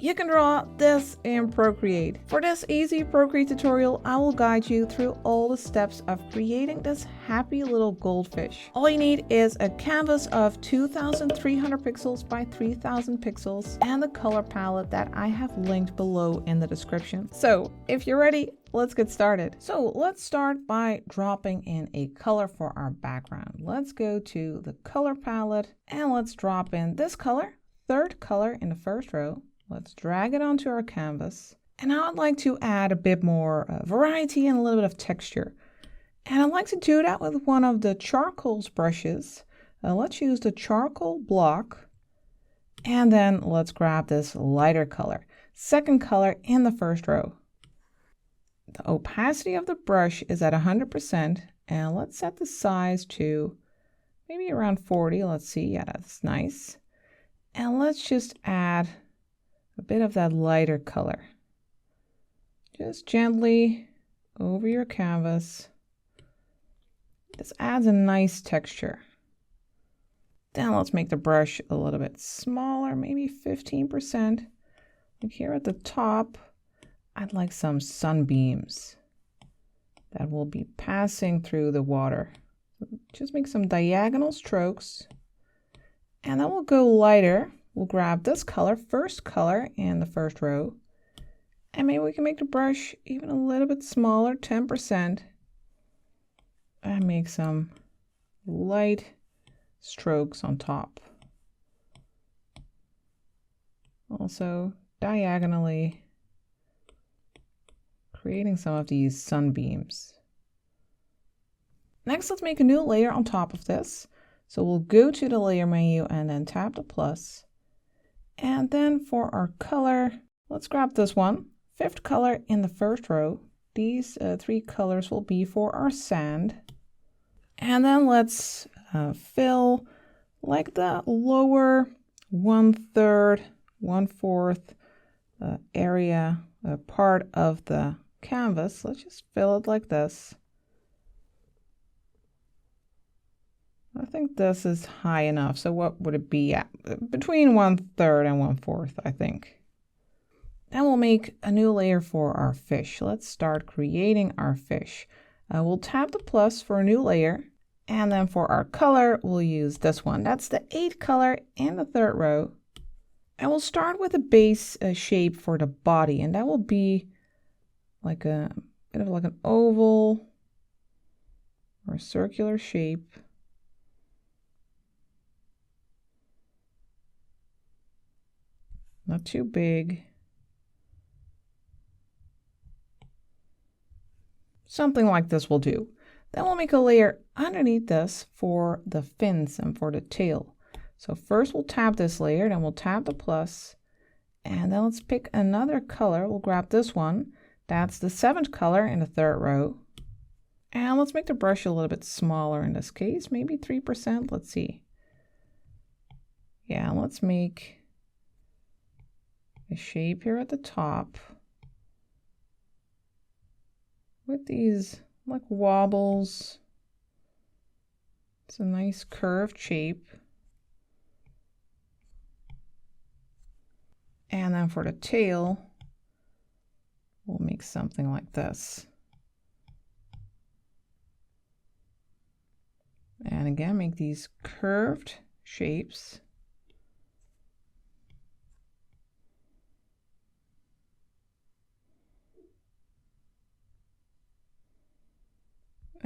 you can draw this in Procreate. For this easy Procreate tutorial, I will guide you through all the steps of creating this happy little goldfish. All you need is a canvas of 2300 pixels by 3000 pixels and the color palette that I have linked below in the description. So if you're ready, let's get started. So let's start by dropping in a color for our background. Let's go to the color palette and let's drop in this color, third color in the first row. Let's drag it onto our canvas. And now I'd like to add a bit more variety and a little bit of texture. And I'd like to do that with one of the charcoal brushes. Let's use the charcoal block. And then let's grab this lighter color, second color in the first row. The opacity of the brush is at 100%. And let's set the size to maybe around 40. Let's see. Yeah, that's nice. And let's just add a bit of that lighter color. Just gently over your canvas. This adds a nice texture. Then let's make the brush a little bit smaller, maybe 15%. Like here at the top, I'd like some sunbeams that will be passing through the water. Just make some diagonal strokes. And then we'll go lighter. We'll grab this color, first color in the first row. And maybe we can make the brush even a little bit smaller, 10%. And make some light strokes on top. Also diagonally creating some of these sunbeams. Next, let's make a new layer on top of this. So we'll go to the layer menu and then tap the plus. And then for our color, let's grab this one, fifth color in the first row. These three colors will be for our sand. And then let's fill like the lower 1/3, 1/4 area, part of the canvas. Let's just fill it like this. I think this is high enough. So what would it be at? Between 1/3 and 1/4, I think. Then we'll make a new layer for our fish. Let's start creating our fish. We'll tap the plus for a new layer. And then for our color, we'll use this one. That's the 8th color in the third row. And we'll start with a base shape for the body. And that will be like a bit of like an oval or a circular shape. Not too big. Something like this will do. Then we'll make a layer underneath this for the fins and for the tail. So first we'll tap this layer, then we'll tap the plus, and then let's pick another color. We'll grab this one. That's the 7th color in the third row. And let's make the brush a little bit smaller in this case, maybe 3%. Let's see. Yeah, let's make a shape here at the top with these like wobbles. It's a nice curved shape. And then for the tail, we'll make something like this. And again, make these curved shapes.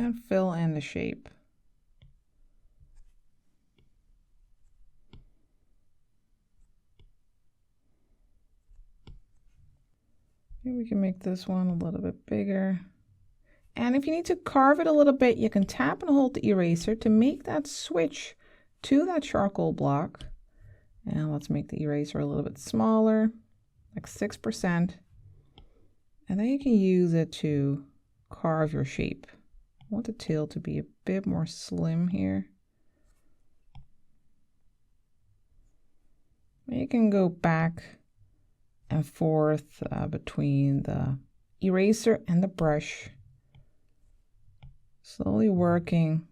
And fill in the shape. Maybe we can make this one a little bit bigger. And if you need to carve it a little bit, you can tap and hold the eraser to make that switch to that charcoal block. And let's make the eraser a little bit smaller, like 6%. And then you can use it to carve your shape. I want the tail to be a bit more slim here. You can go back and forth between the eraser and the brush, slowly working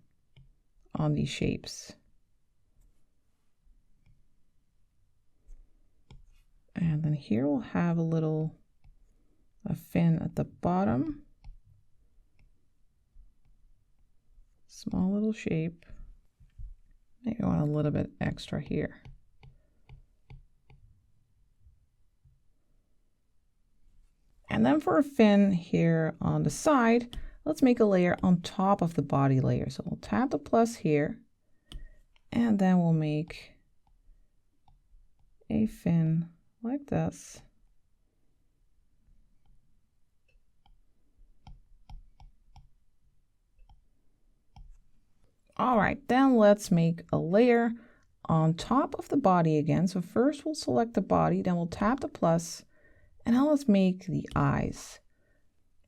on these shapes. And then here we'll have a fin at the bottom. Small little shape. Maybe I want a little bit extra here. And then for a fin here on the side, let's make a layer on top of the body layer. So we'll tap the plus here, and then we'll make a fin like this. All right, then let's make a layer on top of the body again. So first we'll select the body, then we'll tap the plus, and now let's make the eyes.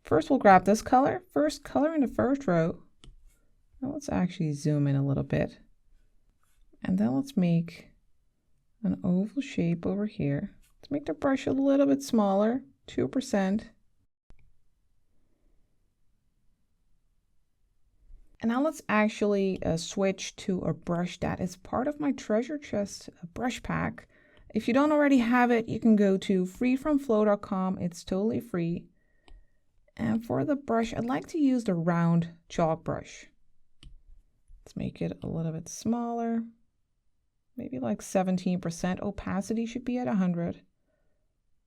First we'll grab this color, first color in the first row. Now let's actually zoom in a little bit. And then let's make an oval shape over here. Let's make the brush a little bit smaller, 2%. And now let's actually switch to a brush that is part of my treasure chest brush pack. If you don't already have it, you can go to freefromflow.com. It's totally free. And for the brush, I'd like to use the round chalk brush. Let's make it a little bit smaller. Maybe like 17%. Opacity should be at 100.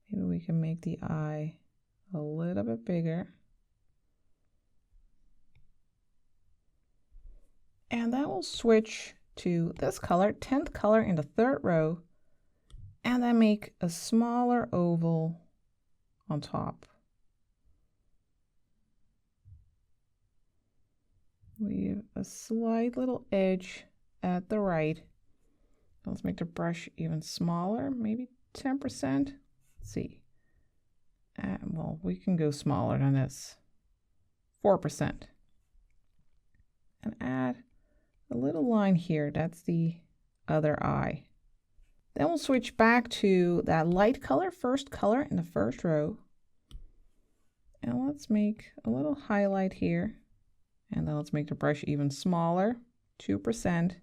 Maybe we can make the eye a little bit bigger. And then we'll switch to this color, 10th color in the third row, and then make a smaller oval on top. Leave a slight little edge at the right. Let's make the brush even smaller, maybe 10%. Let's see. Well, we can go smaller than this, 4%. And add a little line here, that's the other eye. Then we'll switch back to that light color, first color in the first row. And let's make a little highlight here. And then let's make the brush even smaller, 2%,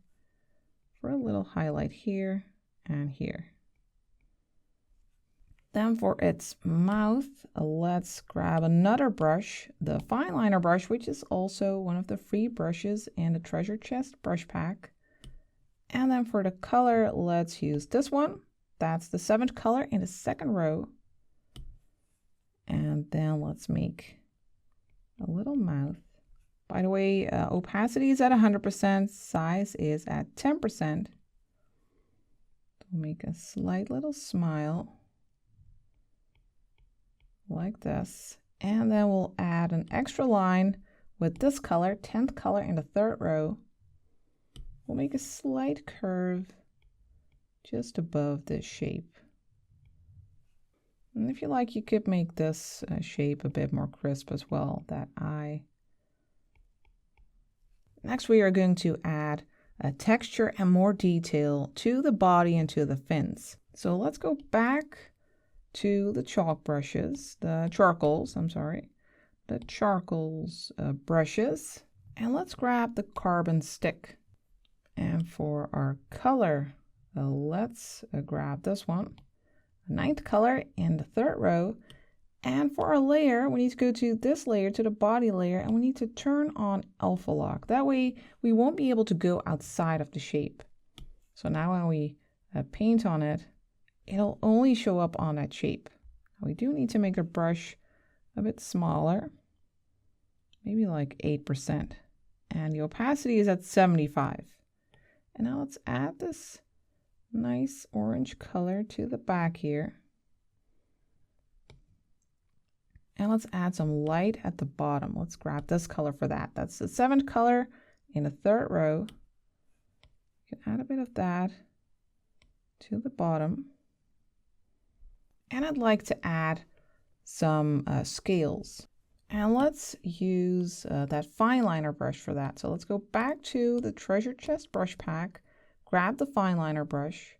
for a little highlight here and here. Then for its mouth, let's grab another brush, the fine liner brush, which is also one of the free brushes in the treasure chest brush pack. And then for the color, let's use this one. That's the 7th color in the second row. And then let's make a little mouth. By the way, opacity is at 100%, size is at 10%. We'll make a slight little smile like this, and then we'll add an extra line with this color, 10th color in the third row. We'll make a slight curve just above this shape. And if you like, you could make this shape a bit more crisp as well, that eye. Next, we are going to add a texture and more detail to the body and to the fins. So let's go back to the chalk brushes, the charcoals brushes, and let's grab the carbon stick. And for our color, let's grab this one, 9th color in the third row. And for our layer, we need to go to this layer, to the body layer, and we need to turn on alpha lock. That way we won't be able to go outside of the shape. So now when we paint on it, it'll only show up on that shape. We do need to make a brush a bit smaller, maybe like 8%. And the opacity is at 75. And now let's add this nice orange color to the back here. And let's add some light at the bottom. Let's grab this color for that. That's the 7th color in the third row. You can add a bit of that to the bottom. And I'd like to add some scales. And let's use that fine liner brush for that. So let's go back to the treasure chest brush pack, grab the fine liner brush,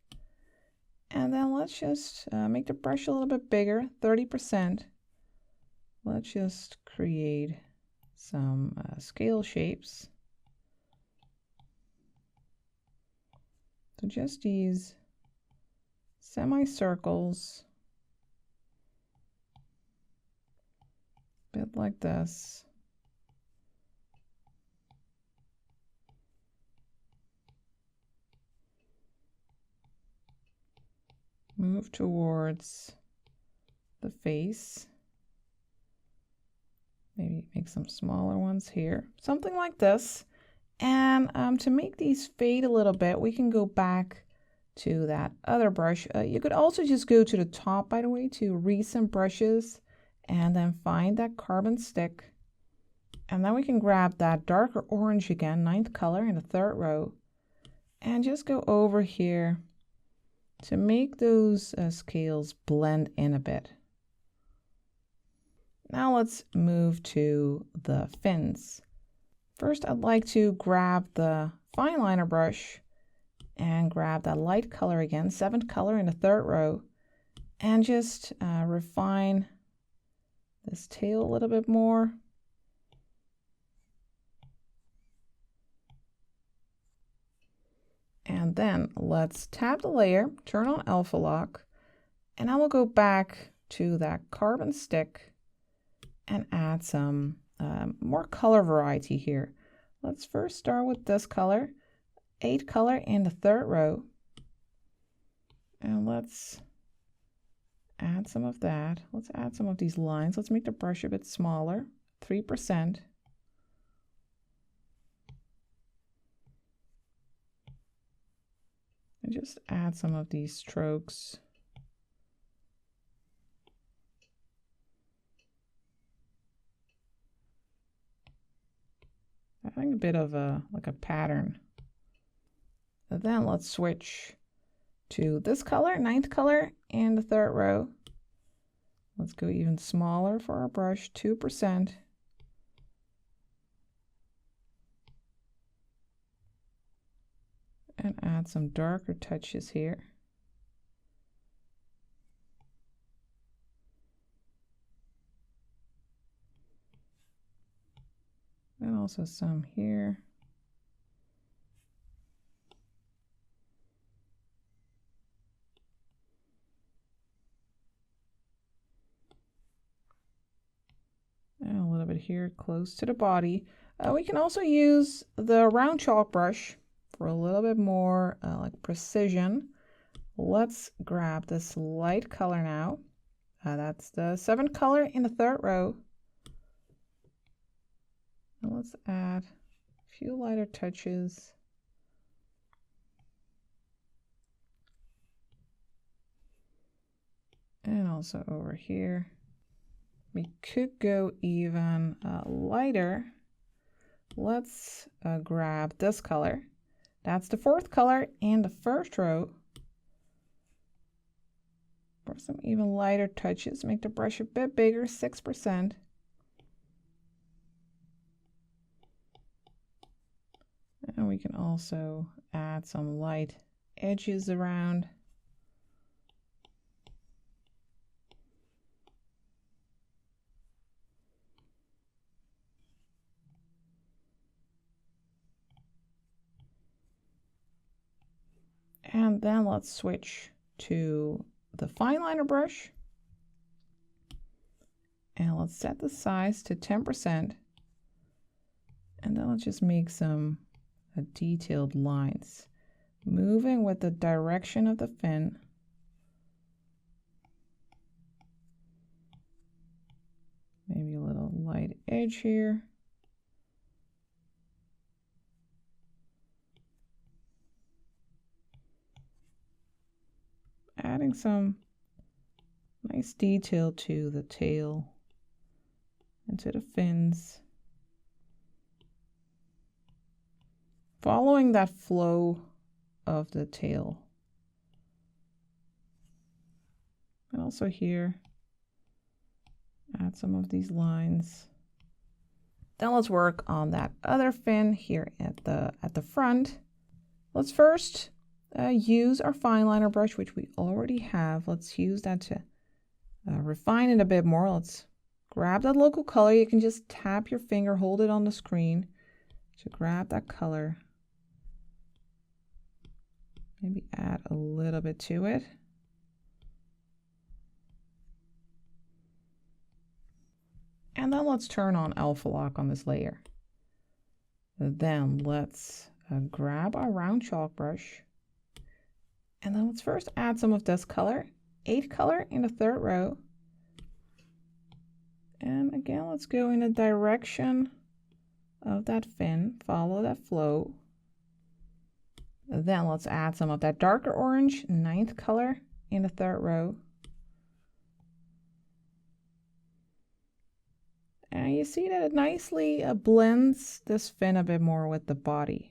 and then let's just make the brush a little bit bigger, 30%. Let's just create some scale shapes. So just these semicircles bit like this. Move towards the face. Maybe make some smaller ones here, something like this. And to make these fade a little bit, we can go back to that other brush. You could also just go to the top, by the way, to recent brushes, and then find that carbon stick. And then we can grab that darker orange again, 9th color in the 3rd row, and just go over here to make those scales blend in a bit. Now let's move to the fins. First, I'd like to grab the fine liner brush and grab that light color again, 7th color in the 3rd row, and just refine this tail a little bit more. And then let's tap the layer, turn on alpha lock, and I will go back to that carbon stick and add some more color variety here. Let's first start with this color, 8th color in the 3rd row. And let's add some of that. Let's add some of these lines. Let's make the brush a bit smaller, 3%. And just add some of these strokes. Adding a bit of a pattern. And then let's switch to this color, 9th color in the 3rd row. Let's go even smaller for our brush, 2%. And add some darker touches here. And also some here. And a little bit here close to the body. We can also use the round chalk brush for a little bit more like precision. Let's grab this light color now. That's the 7th color in the 3rd row. And let's add a few lighter touches. And also over here. We could go even lighter. Let's grab this color. That's the 4th color in the 1st row. For some even lighter touches, make the brush a bit bigger, 6%. And we can also add some light edges around. And then let's switch to the fine liner brush. And let's set the size to 10%. And then let's just make some detailed lines, moving with the direction of the fin. Maybe a little light edge here. Adding some nice detail to the tail and to the fins. Following that flow of the tail. And also here, add some of these lines. Then let's work on that other fin here at the front. Let's first use our fine liner brush, which we already have. Let's use that to refine it a bit more. Let's grab that local color. You can just tap your finger, hold it on the screen to grab that color. Maybe add a little bit to it. And And then let's turn on alpha lock on this layer. Then let's grab our round chalk brush. And then let's first add some of this color, 8 color in the third row. And again, let's go in the direction of that fin, follow that flow. Then let's add some of that darker orange, 9th color in the third row. And you see that it nicely blends this fin a bit more with the body.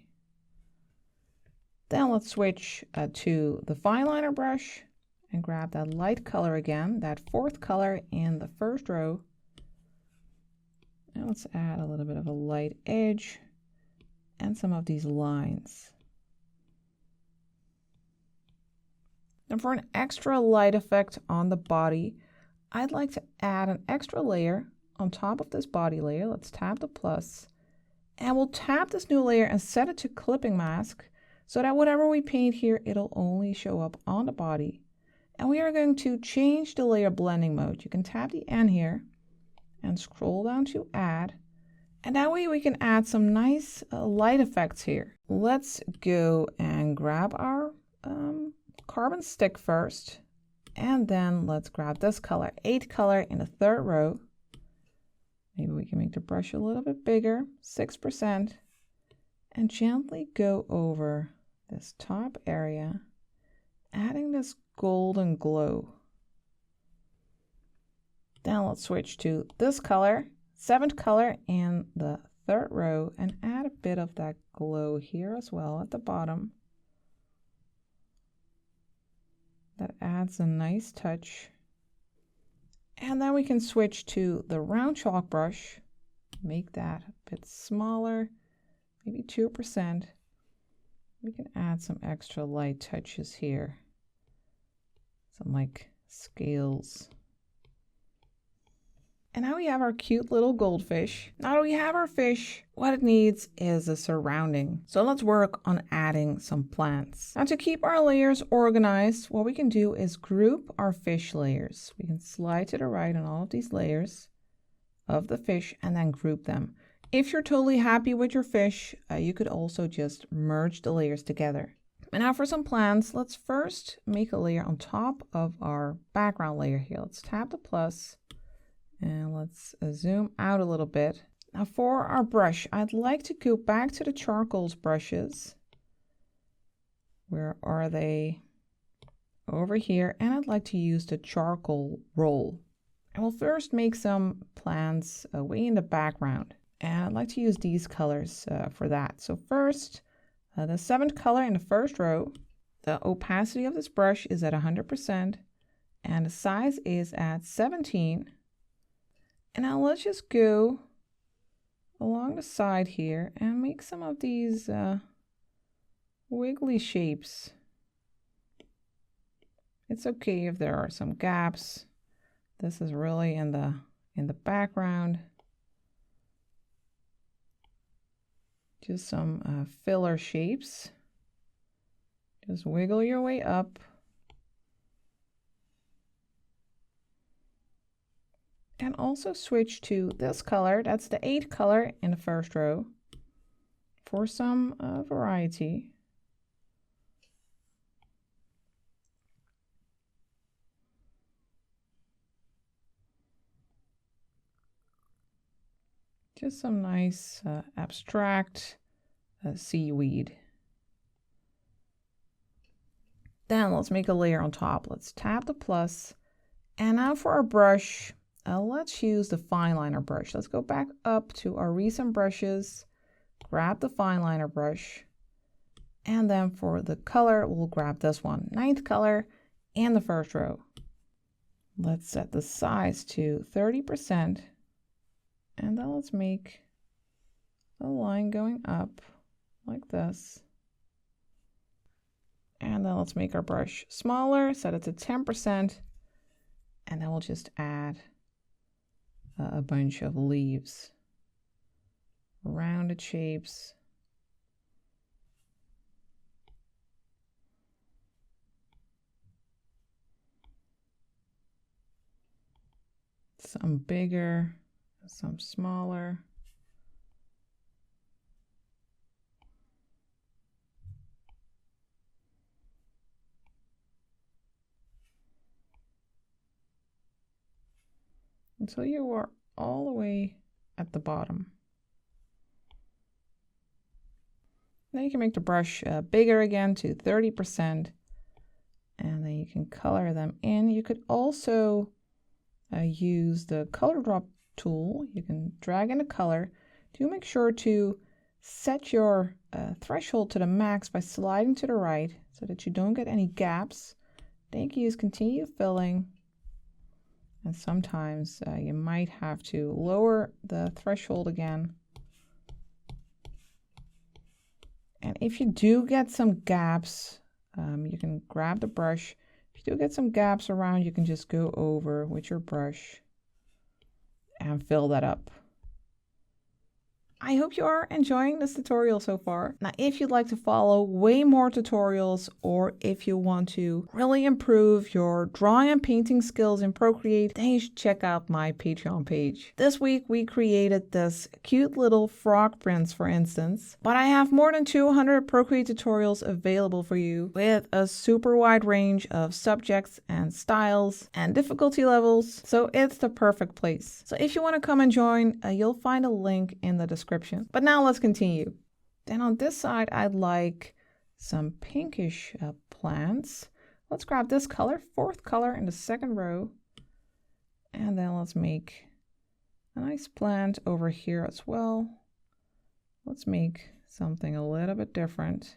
Then let's switch to the fine liner brush and grab that light color again, that 4th color in the first row. And let's add a little bit of a light edge and some of these lines. And for an extra light effect on the body, I'd like to add an extra layer on top of this body layer. Let's tap the plus, and we'll tap this new layer and set it to clipping mask so that whatever we paint here, it'll only show up on the body. And we are going to change the layer blending mode. You can tap the N here and scroll down to add, and that way we can add some nice light effects here. Let's go and grab our carbon stick first, and then let's grab this color, 8 color in the third row. Maybe we can make the brush a little bit bigger, 6%, and gently go over this top area, adding this golden glow. Then let's switch to this color, 7th color in the third row, and add a bit of that glow here as well at the bottom. That adds a nice touch. And then we can switch to the round chalk brush, make that a bit smaller, maybe 2%. We can add some extra light touches here, some like scales. And now we have our cute little goldfish. Now that we have our fish, what it needs is a surrounding. So let's work on adding some plants. Now to keep our layers organized, what we can do is group our fish layers. We can slide to the right on all of these layers of the fish and then group them. If you're totally happy with your fish, you could also just merge the layers together. And now for some plants, let's first make a layer on top of our background layer here. Let's tap the plus. And let's zoom out a little bit. Now for our brush, I'd like to go back to the charcoals brushes. Where are they? Over here. And I'd like to use the charcoal roll. And we'll first make some plants way in the background. And I'd like to use these colors for that. So first, the 7th color in the first row. The opacity of this brush is at 100%. And the size is at 17. And now let's just go along the side here and make some of these wiggly shapes. It's okay if there are some gaps. This is really in the background. Just some filler shapes. Just wiggle your way up. And also switch to this color, that's the 8th color in the first row, for some variety. Just some nice abstract seaweed. Then let's make a layer on top. Let's tap the plus. And now for our brush, let's use the fine liner brush. Let's go back up to our recent brushes, grab the fine liner brush, and then for the color, we'll grab this one, 9th color in the first row. Let's set the size to 30%, and then let's make a line going up like this. And then let's make our brush smaller, set it to 10%, and then we'll just add a bunch of leaves, rounded shapes. Some bigger, some smaller. Until you are all the way at the bottom. Then you can make the brush bigger again to 30%, and then you can color them in. You could also use the color drop tool. You can drag in a color. Do make sure to set your threshold to the max by sliding to the right so that you don't get any gaps. Then you can use continue filling. And sometimes you might have to lower the threshold again. And if you do get some gaps, you can grab the brush. If you do get some gaps around, you can just go over with your brush and fill that up. I hope you are enjoying this tutorial so far. Now, if you'd like to follow way more tutorials, or if you want to really improve your drawing and painting skills in Procreate, then you should check out my Patreon page. This week, we created this cute little frog prints, for instance, but I have more than 200 Procreate tutorials available for you with a super wide range of subjects and styles and difficulty levels, so it's the perfect place. So if you want to come and join, you'll find a link in the description. But now let's continue. Then on this side, I'd like some pinkish plants. Let's grab this color, fourth color in the second row. And then let's make a nice plant over here as well. Let's make something a little bit different.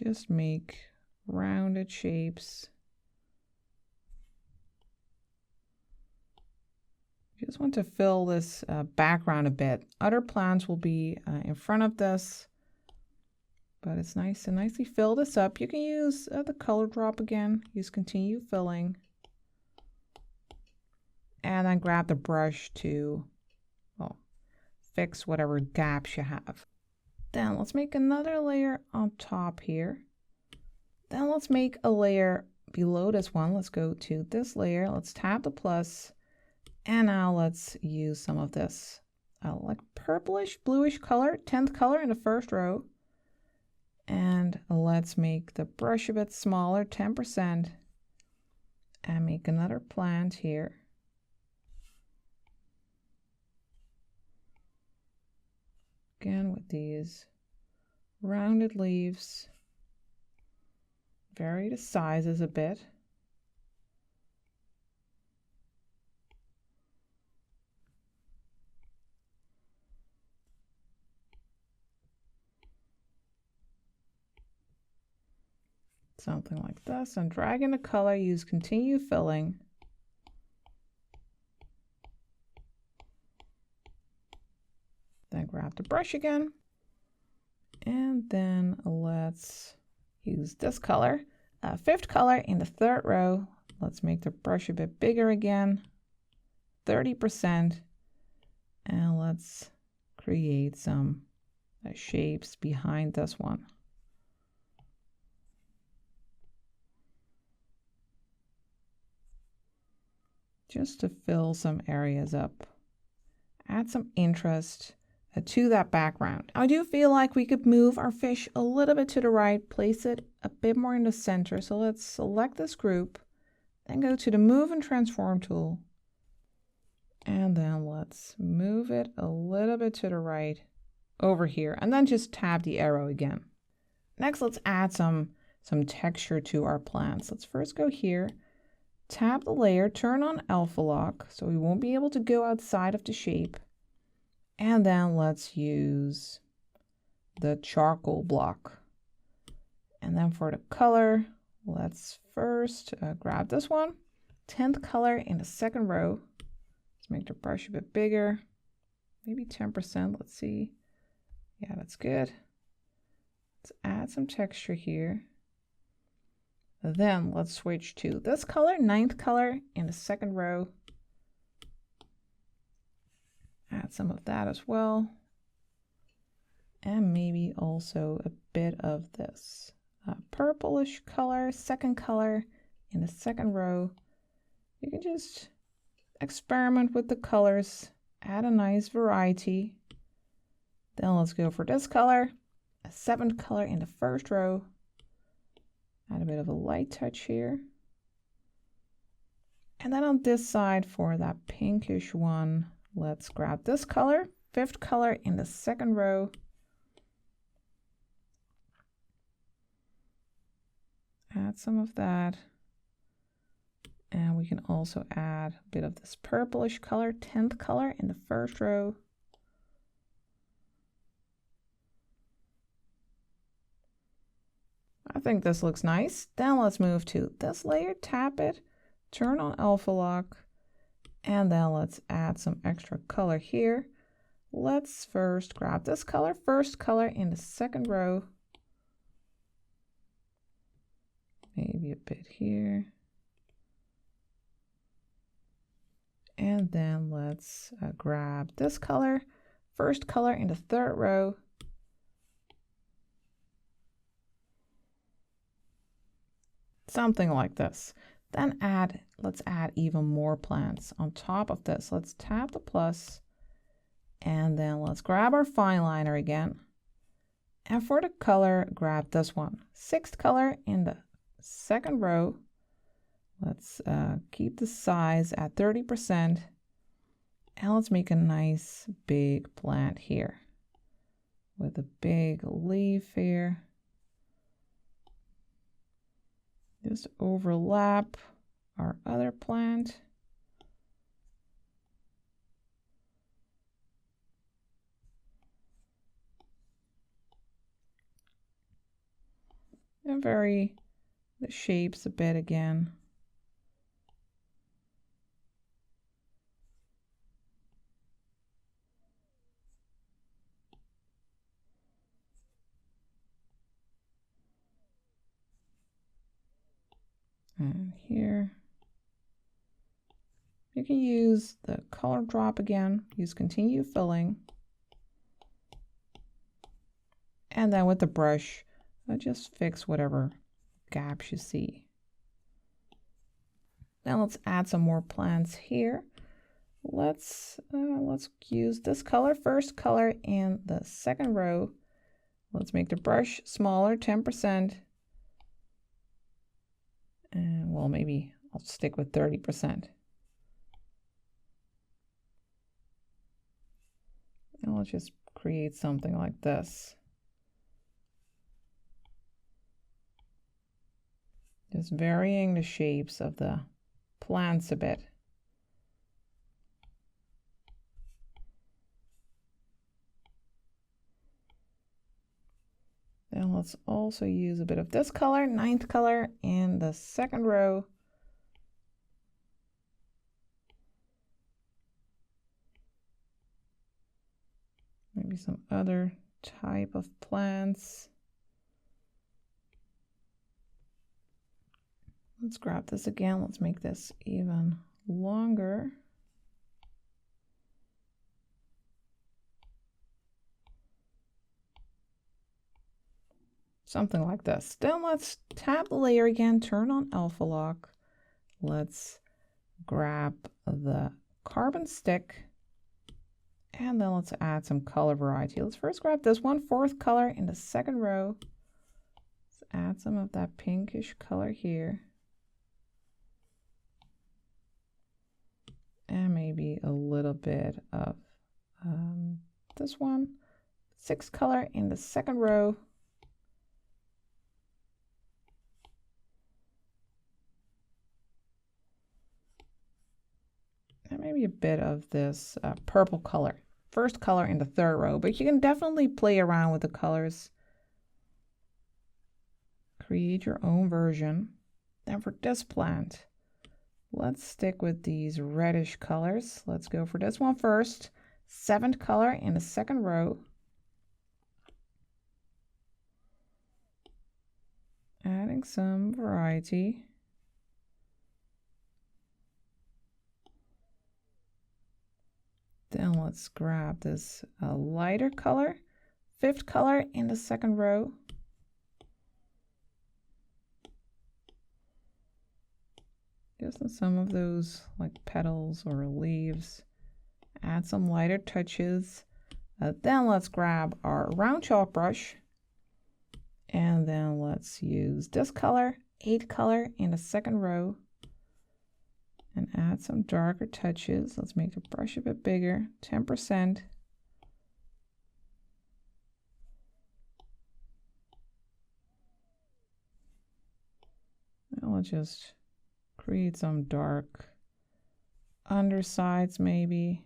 Just make rounded shapes. You just want to fill this background a bit. Other plants will be in front of this, but it's nice to nicely fill this up. You can use the color drop again, use continue filling, and then grab the brush to fix whatever gaps you have. Then let's make another layer on top here. Then let's make a layer below this one. Let's go to this layer, let's tap the plus. And now let's use some of this like purplish bluish color, 10th color in the first row. And let's make the brush a bit smaller, 10%, and make another plant here. Again with these rounded leaves. Vary the sizes a bit. Something like this, and drag in a color, use continue filling. Then grab the brush again, and then let's use this color, fifth color in the third row. Let's make the brush a bit bigger again, 30%, and let's create some shapes behind this one. Just to fill some areas up, add some interest to that background. I do feel like we could move our fish a little bit to the right, place it a bit more in the center. So let's select this group, then go to the move and transform tool. And then let's move it a little bit to the right over here, and then just tap the arrow again. Next, let's add some texture to our plants. Let's first go here. Tap the layer, turn on alpha lock, so we won't be able to go outside of the shape. And then let's use the charcoal block. And then for the color, let's first grab this one, 10th color in the second row. Let's make the brush a bit bigger, maybe 10%, let's see. Yeah, that's good. Let's add some texture here. Then let's switch to this color, 9th color in the second row. Add some of that as well. And maybe also a bit of this purplish color, 2nd color in the second row. You can just experiment with the colors, add a nice variety. Then let's go for this color, a 7th color in the first row. Add a bit of a light touch here. And then on this side for that pinkish one, let's grab this color, 5th color in the 2nd row. Add some of that. And we can also add a bit of this purplish color, 10th color in the 1st row. I think this looks nice. Then let's move to this layer, tap it, turn on alpha lock, and then let's add some extra color here. Let's first grab this color, 1st color in the 2nd row. Maybe a bit here. And then let's grab this color, 1st color in the 3rd row. Something like this. Then let's add even more plants on top of this. Let's tap the plus, and then let's grab our fine liner again. And for the color, grab this one, 6th color in the 2nd row. Let's keep the size at 30%, and let's make a nice big plant here with a big leaf here. Just overlap our other plant. And vary the shapes a bit again. And here, you can use the color drop again, use continue filling. And then with the brush, just fix whatever gaps you see. Now let's add some more plants here. Let's use this color, 1st color in the 2nd row. Let's make the brush smaller, 10%. And well, maybe I'll stick with 30%. And let's just create something like this. Just varying the shapes of the plants a bit. Then let's also use a bit of this color, 9th color in the 2nd row. Maybe some other type of plants. Let's grab this again. Let's make this even longer. Something like this. Then let's tap the layer again, turn on alpha lock. Let's grab the carbon stick, and then let's add some color variety. Let's first grab this one, 4th color in the 2nd row. Let's add some of that pinkish color here. And maybe a little bit of this one, 6th color in the 2nd row. And maybe a bit of this purple color, 1st color in the 3rd row, but you can definitely play around with the colors. Create your own version. Then for this plant, let's stick with these reddish colors. Let's go for this one first, 7th color in the 2nd row. Adding some variety. Then let's grab this lighter color, 5th color in the 2nd row. Just some of those like petals or leaves. Add some lighter touches. Then let's grab our round chalk brush, and then let's use this color, 8 color in the second row, and add some darker touches. Let's make the brush a bit bigger, 10%. And we'll just create some dark undersides maybe.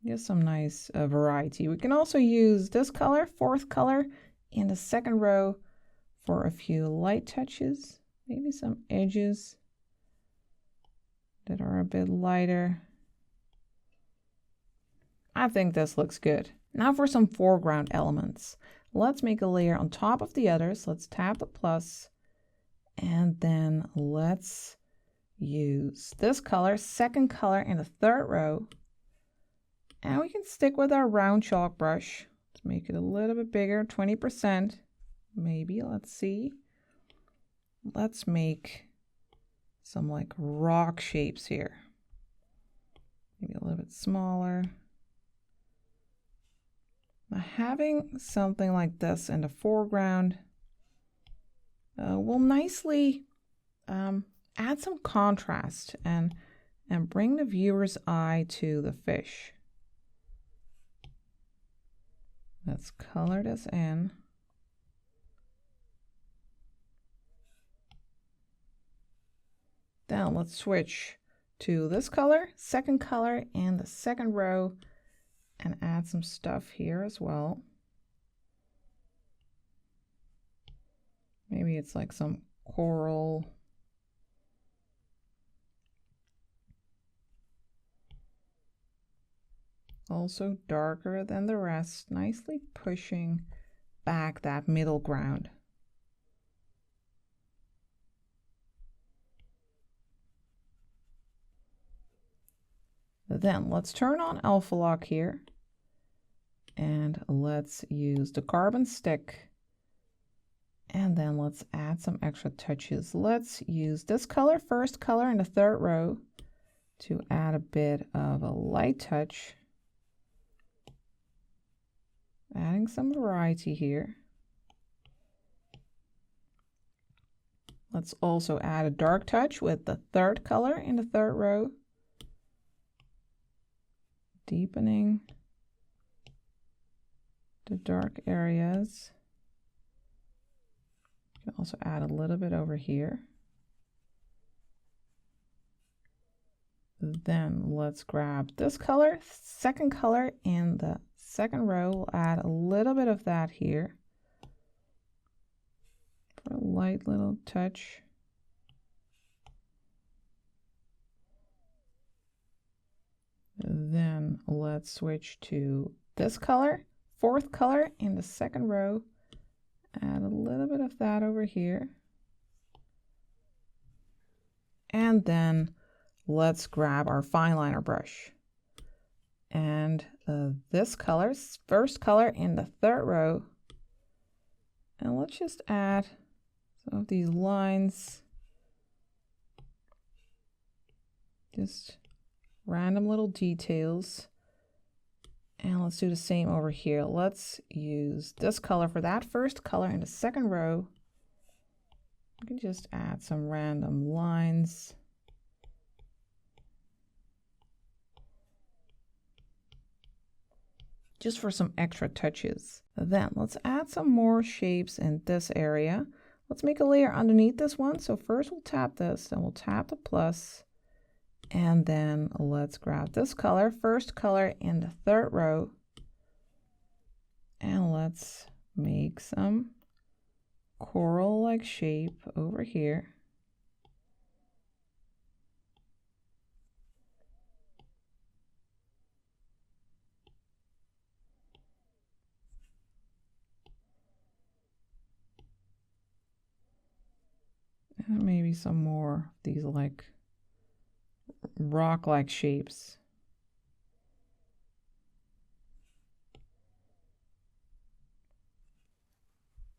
Get some nice variety. We can also use this color, 4th color, in the second row for a few light touches, maybe some edges that are a bit lighter. I think this looks good. Now for some foreground elements. Let's make a layer on top of the others. Let's tap the plus, and then let's use this color, 2nd color in the 3rd row. And we can stick with our round chalk brush. Let's make it a little bit bigger, 20%, maybe. Let's see. Let's make some like rock shapes here. Maybe a little bit smaller. Now, having something like this in the foreground will nicely add some contrast and bring the viewer's eye to the fish. Let's color this in. Then let's switch to this color, 2nd color in the 2nd row, and add some stuff here as well. Maybe it's like some coral. Also darker than the rest, nicely pushing back that middle ground. Then let's turn on alpha lock here, and let's use the carbon stick, and then let's add some extra touches. Let's use this color, 1st color in the 3rd row, to add a bit of a light touch. Adding some variety here. Let's also add a dark touch with the 3rd color in the 3rd row. Deepening the dark areas. You can also add a little bit over here. Then let's grab this color, 2nd color in the 2nd row. We'll add a little bit of that here for a light little touch. Then let's switch to this color, 4th color in the 2nd row. Add a little bit of that over here. And then let's grab our fine liner brush. And this color, 1st color in the 3rd row. And let's just add some of these lines. Just random little details. And let's do the same over here. Let's use this color for that 1st color in the 2nd row. You can just add some random lines. Just for some extra touches. Then let's add some more shapes in this area. Let's make a layer underneath this one. So first we'll tap this, then we'll tap the plus, and then let's grab this color, 1st color in the 3rd row, and let's make some coral-like shape over here. And maybe some more of these like rock-like shapes.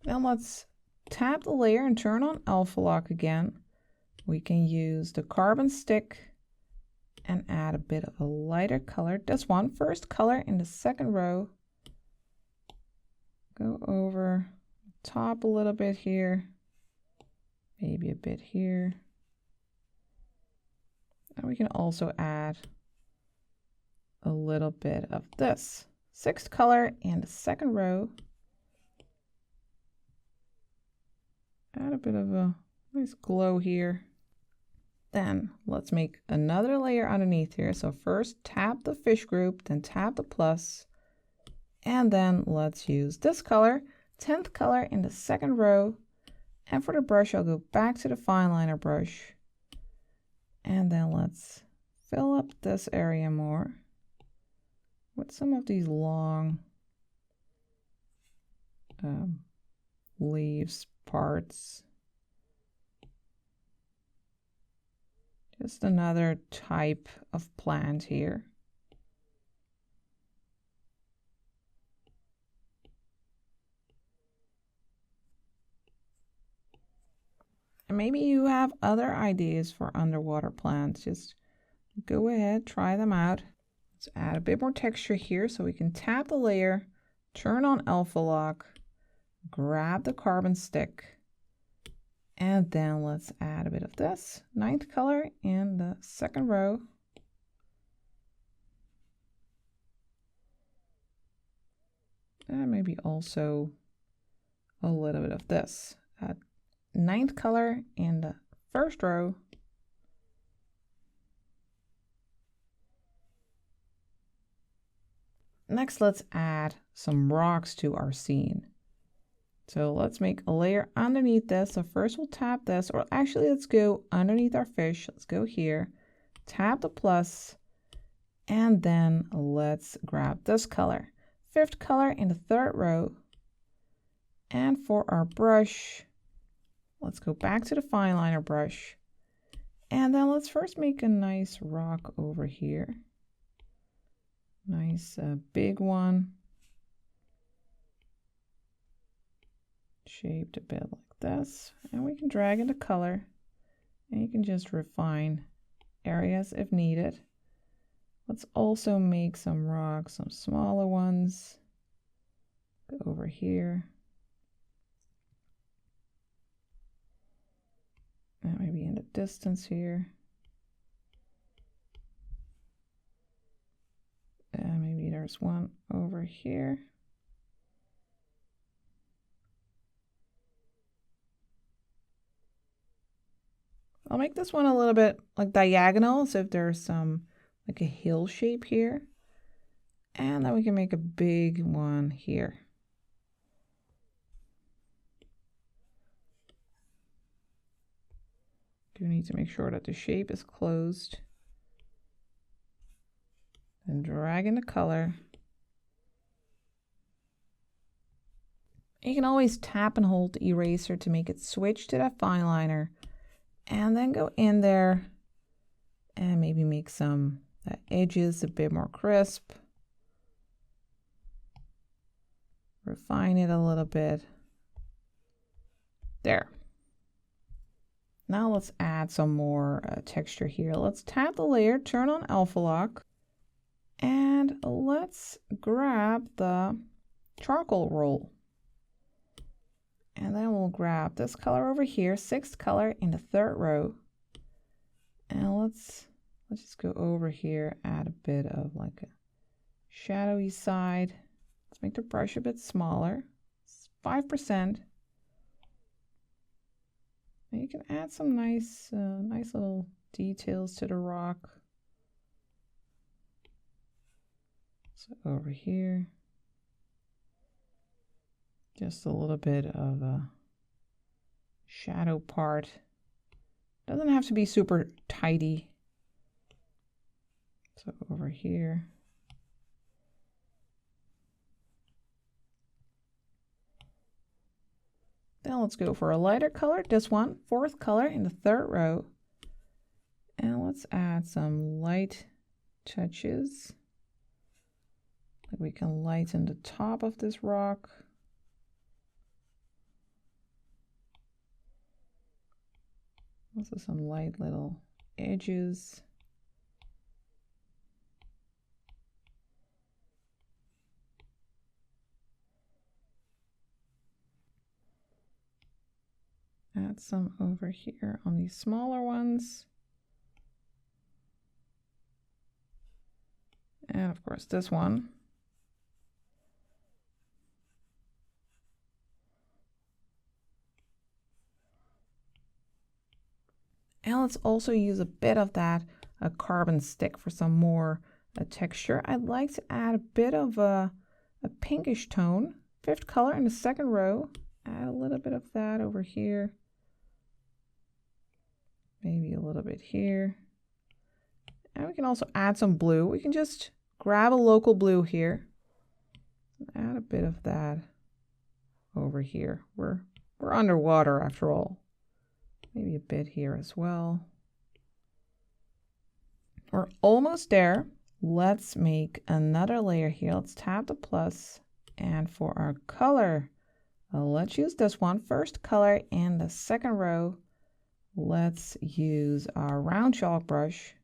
Then let's tap the layer and turn on alpha lock again. We can use the carbon stick and add a bit of a lighter color. This one, first color in the second row. Go over top a little bit here, maybe a bit here. And we can also add a little bit of this. Sixth color in the second row. Add a bit of a nice glow here. Then let's make another layer underneath here. So first tap the fish group, then tap the plus, and then let's use this color, 10th color in the second row. And for the brush, I'll go back to the fine liner brush. And then let's fill up this area more with some of these long leaves parts. Just another type of plant here. And maybe you have other ideas for underwater plants. Just go ahead, try them out. Let's add a bit more texture here so we can tap the layer, turn on alpha lock, grab the carbon stick, and then let's add a bit of this, 9th color in the second row. And maybe also a little bit of this. 9th color in the first row. Next, let's add some rocks to our scene. So let's make a layer underneath this. So first we'll tap this, or actually let's go underneath our fish. Let's go here, tap the plus, and then let's grab this color. 5th color in the third row. And for our brush, let's go back to the fine liner brush. And then let's first make a nice rock over here. Nice big one. Shaped a bit like this. And we can drag in the color. And you can just refine areas if needed. Let's also make some rocks, some smaller ones. Go over here. And maybe in the distance here. And maybe there's one over here. I'll make this one a little bit like diagonal, so if there's some like a hill shape here. And then we can make a big one here. You need to make sure that the shape is closed. Then drag in the color. You can always tap and hold the eraser to make it switch to that fine liner. And then go in there and maybe make some edges a bit more crisp. Refine it a little bit. There. Now let's add some more texture here. Let's tap the layer, turn on alpha lock, and let's grab the charcoal roll. And then we'll grab this color over here, 6th color in the third row. And let's just go over here, add a bit of like a shadowy side. Let's make the brush a bit smaller. It's 5%. And you can add some nice little details to the rock. So over here, just a little bit of a shadow part. Doesn't have to be super tidy. So over here. Then let's go for a lighter color, this one, 4th color in the third row. And let's add some light touches. We can lighten the top of this rock. Also some light little edges. Add some over here on these smaller ones. And of course this one. And let's also use a bit of that carbon stick for some more texture. I'd like to add a bit of a pinkish tone. 5th color in the 2nd row. Add a little bit of that over here. Maybe a little bit here. And we can also add some blue. We can just grab a local blue here. And add a bit of that over here. We're underwater after all. Maybe a bit here as well. We're almost there. Let's make another layer here. Let's tap the plus. And for our color, let's use this one. 1st color in the 2nd row. Let's use our round chalk brush.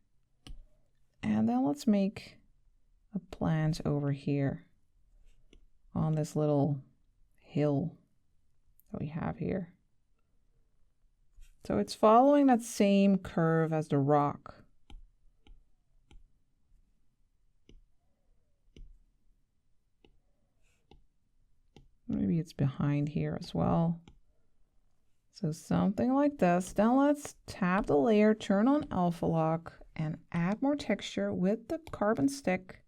And then let's make a plant over here on this little hill that we have here. So it's following that same curve as the rock. Maybe it's behind here as well. So something like this. Then let's tap the layer, turn on alpha lock, and add more texture with the carbon stick.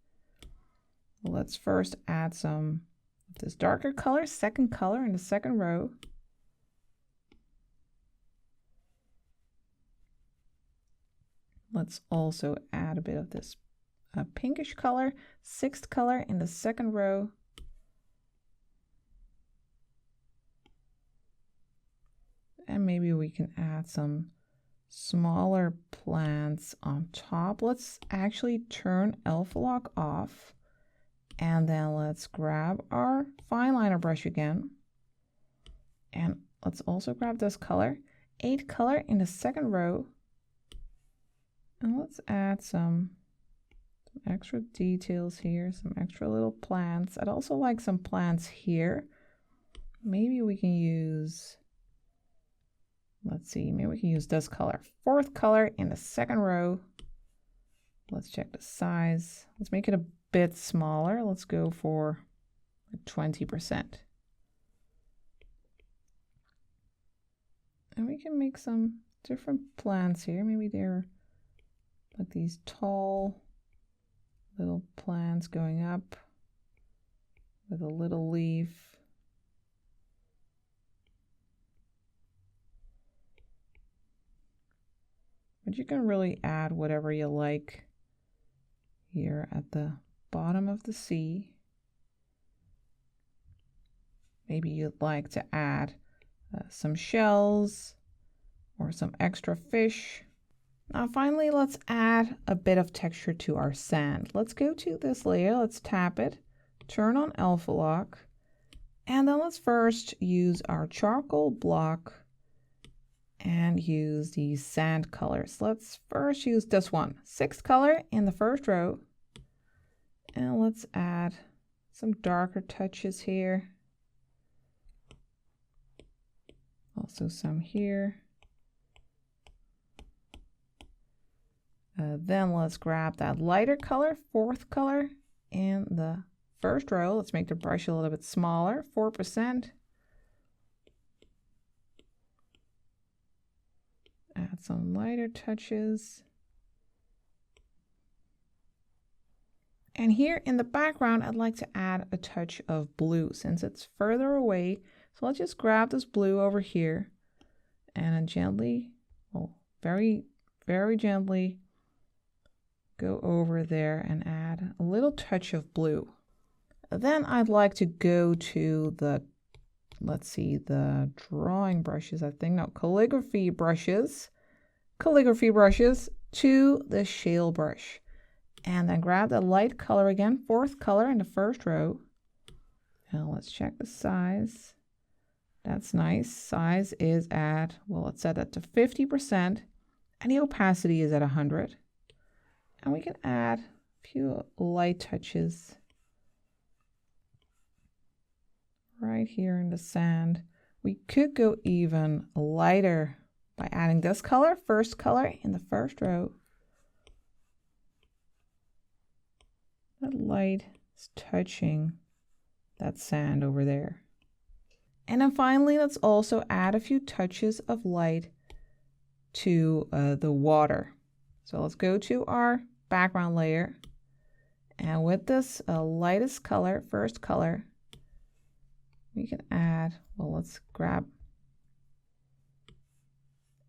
Let's first add some of this darker color, 2nd color in the 2nd row. Let's also add a bit of this pinkish color, 6th color in the 2nd row. And maybe we can add some smaller plants on top. Let's actually turn alpha lock off. And then let's grab our fine liner brush again. And let's also grab this color, 8th color in the 2nd row. And let's add some extra details here, some extra little plants. I'd also like some plants here. Maybe we can use, let's see, maybe we can use this color. 4th color in the 2nd row. Let's check the size. Let's make it a bit smaller. Let's go for like 20%. And we can make some different plants here. Maybe they're like these tall little plants going up with a little leaf. But you can really add whatever you like here at the bottom of the sea. Maybe you'd like to add some shells or some extra fish. Now finally, let's add a bit of texture to our sand. Let's go to this layer, let's tap it, turn on alpha lock, and then let's first use our charcoal block and use these sand colors. Let's first use this one, 6th color in the 1st row, and let's add some darker touches here. Also some here. Then let's grab that lighter color, 4th color in the 1st row. Let's make the brush a little bit smaller, 4%. Add some lighter touches. And here in the background, I'd like to add a touch of blue since it's further away. So let's just grab this blue over here and then gently, well, very, very gently go over there and add a little touch of blue. Then I'd like to go to the, let's see, the drawing brushes, I think, no, calligraphy brushes to the shale brush. And then grab the light color again, 4th color in the 1st row. And let's check the size. That's nice. Size is at, well, let's set that to 50%. And the opacity is at 100. And we can add a few light touches right here in the sand. We could go even lighter by adding this color, first color in the first row. That light is touching that sand over there. And then finally, let's also add a few touches of light to the water. So let's go to our background layer. And with this lightest color, first color, we can add, well, let's grab,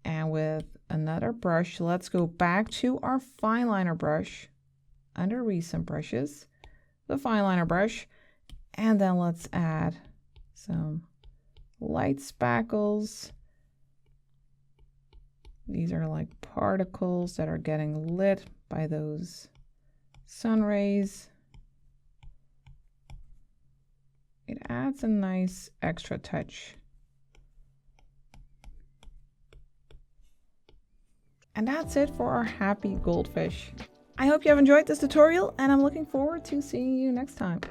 and with another brush, let's go back to our fine liner brush under recent brushes, the fine liner brush, and then let's add some light spackles. These are like particles that are getting lit by those sun rays. It adds a nice extra touch. And that's it for our happy goldfish. I hope you have enjoyed this tutorial, and I'm looking forward to seeing you next time.